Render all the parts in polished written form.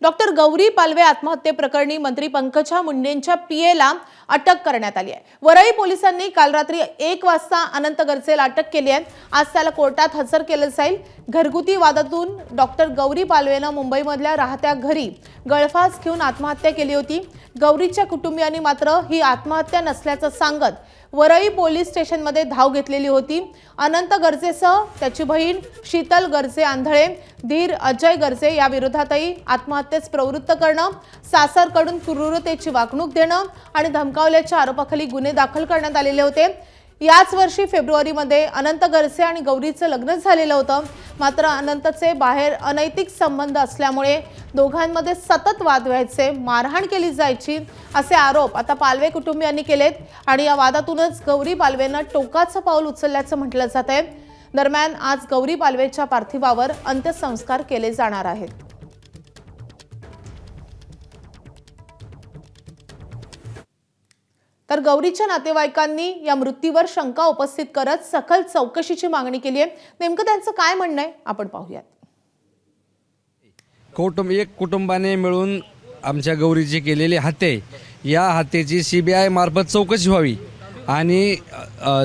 Doctor Gauri Palve आत्महत्येप्रकरणी मंत्री पंकजा मुंडेंच्या पीएला अटक करण्यात आली आहे। वरळी पोलिसांनी काल रात्री 1 वाजता अनंत गरजेला अटक केली आहे। आज त्याला कोर्टात हजर केलं जाईल। घरगुती वादातून डॉक्टर गौरी पालवेनं मुंबईमधल्या राहत्या घरी गळफास घेऊन आत्महत्या केली होती। गौरीच्या कुटुंबियांनी मात्र ही आत्महत्या नसल्याचं सांगत वरळी पोलीस स्टेशनमध्ये धाव घेतलेली होती। अनंत गरजेसह त्याची बहीण शीतल गरजे आंधळे, धीर अजय गरजे या विरोधातही आत्महत्येस प्रवृत्त करणं, सासरकडून क्रूरतेची वागणूक देणं आणि धमकावल्याच्या आरोपाखाली गुन्हे दाखल करण्यात आलेले होते। याच वर्षी फेब्रुवारीमध्ये अनंत गरजे आणि गौरीचं लग्न झालेलं होतं। मात्र अनंतचे बाहेर अनैतिक संबंध असल्यामुळे दोघांमध्ये सतत वाद व्हायचे, मारहाण केली जायची असे आरोप आता पालवे कुटुंबियांनी केलेत आणि या वादातूनच गौरी पालवेनं टोकाचं पाऊल उचलल्याचं म्हटलं जातंय। दरम्यान आज गौरी पालवेच्या पार्थिवावर अंत्यसंस्कार केले जाणार आहेत। तर गौरीच्या नातेवाईकांनी या मृत्यूवर शंका उपस्थित करत सखोल चौकशीची मागणी केली आहे। नेमकं त्यांचं काय म्हणणं आहे आपण पाहूयात। एक कुटुंबाने मिळून आमच्या गौरीची केलेली हत्या, या हत्येची सीबीआय मार्फत चौकशी व्हावी आणि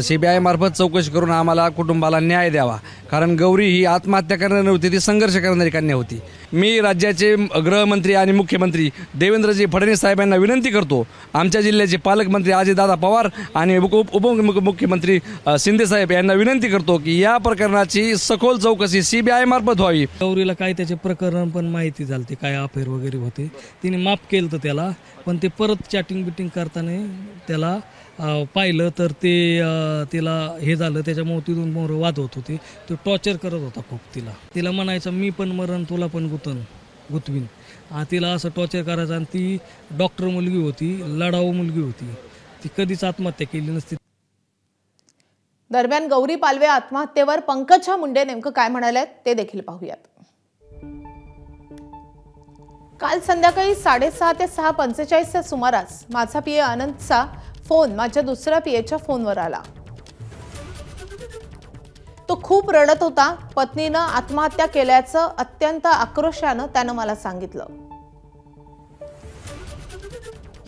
सीबीआय मार्फत चौकशी करून आम्हाला कुटुंबाला न्याय द्यावा। कारण गौरी ही आत्महत्या करणारी नव्हती, ती संघर्ष करणारी कन्या होती। मी राज्याचे गृहमंत्री आणि मुख्यमंत्री देवेंद्रजी फडणवीस साहेबांना विनंती करतो, आमच्या जिल्ह्याचे पालकमंत्री अजितदादा पवार आणि उपमुख्यमंत्री शिंदे साहेब यांना विनंती करतो की या प्रकरणाची सखोल चौकशी सीबीआय मार्फत व्हावी। गौरीला काय त्याचे प्रकरण पण माहिती झालते, काय अफेअर वगैरे होते, तिने माफ केलं त्याला, पण ते परत चॅटिंग बिटिंग करताना त्याला पाहिलं तर ते तिला हे झालं, त्याच्यामुळे तिथून मोर वाद होत होते। तो टॉर्चर करत होता खूप तिला म्हणायचं मी पण मरण तुला पण गुतवीन, तिला असं टॉर्चर करायचं। आणि ती डॉक्टर मुलगी होती, लढाऊ मुलगी होती, ती कधीच आत्महत्या केली नसती। दरम्यान गौरी पालवे आत्महत्येवर पंकजा मुंडे नेमकं काय म्हणाले ते देखील पाहूयात। काल संध्याकाळी 6:30 ते 6:45च्या सुमारास माझा पीए अनंतचा फोन माझ्या दुसऱ्या पीएच्या फोनवर आला। तो खूप रडत होता। पत्नीनं आत्महत्या केल्याचं अत्यंत आक्रोशानं त्यानं मला सांगितलं।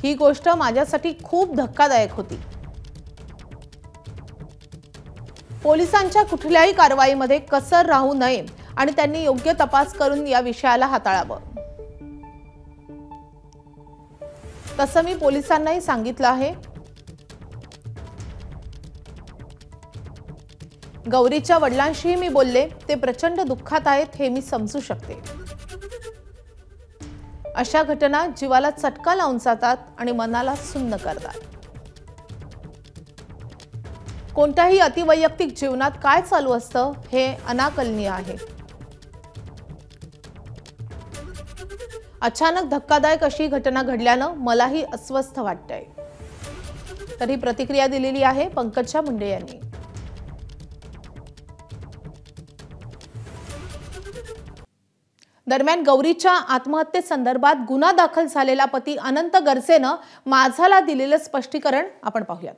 ही गोष्ट माझ्यासाठी खूप धक्कादायक होती। पोलिसांच्या कुठल्याही कारवाईमध्ये कसर राहू नये आणि त्यांनी योग्य तपास करून या विषयाला हाताळावं, तसं मी पोलिसांनाही सांगितलं आहे। गौरीच्या वडिलांशीही मी बोलले, ते प्रचंड दुःखात आहेत हे मी समजू शकते। अशा घटना जीवाला चटका लावून जातात आणि मनाला सुन्न करतात। कोणत्याही अतिवैयक्तिक जीवनात काय चालू असतं हे अनाकलनीय आहे। अचानक धक्कादायक अशी घटना घडल्यानं मलाही अस्वस्थ वाटतंय। तर ही प्रतिक्रिया दिलेली आहे पंकजा मुंडे यांनी। दरम्यान गौरीच्या आत्महत्येसंदर्भात गुन्हा दाखल झालेला पती अनंत गरजेनं माझाला दिलेलं स्पष्टीकरण आपण पाहूयात।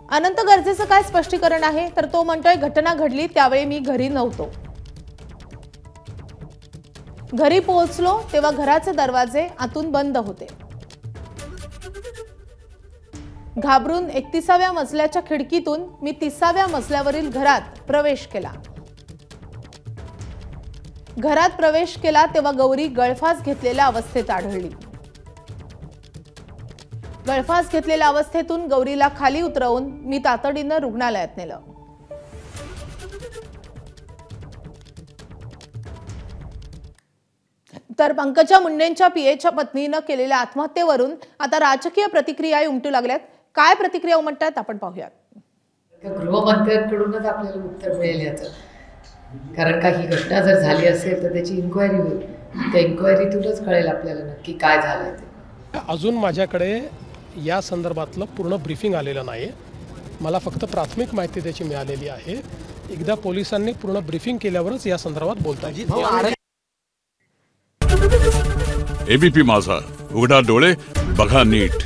अनंत गरजेचं काय स्पष्टीकरण आहे तर तो म्हणतोय, घटना घडली त्यावेळी मी घरी नव्हतो। घरी पोहोचलो तेव्हा घराचे दरवाजे आतून बंद होते। घाबरून 31व्या मजल्याच्या खिडकीतून मी 30व्या मजल्यावरील घरात प्रवेश केला। घरात प्रवेश केला तेव्हा गौरी गळफास घेतलेल्या अवस्थेत आढळली। गळफास घेतलेल्या अवस्थेतून गौरीला खाली उतरवून मी तातडीनं रुग्णालयात नेलं। तर पंकजा मुंडेंच्या पीएच्या पत्नीनं केलेल्या आत्महत्येवरून आता राजकीय प्रतिक्रिया उमटू लागल्यात। काय प्रतिक्रिया उमटतात आपण पाहूयात। गृहमंत्र्यांकडूनच आपल्याला उत्तर मिळेल याचं, कारण का ही घटना जर झाली असेल तर त्याची इन्क्वायरी होईल, त्या इन्क्वायरीतूनच कळेल आपल्याला नक्की काय झालंय ते। अजून माझ्याकडे या संदर्भातलं पूर्ण ब्रीफिंग आलेलं नाही, मला फक्त प्राथमिक माहिती त्याची मिळालेली आहे। एकदा पोलिसांनी पूर्ण ब्रीफिंग केल्यावरच या संदर्भात बोलता येईल। एबीपी माझा, उघडा डोळे बघा नीट।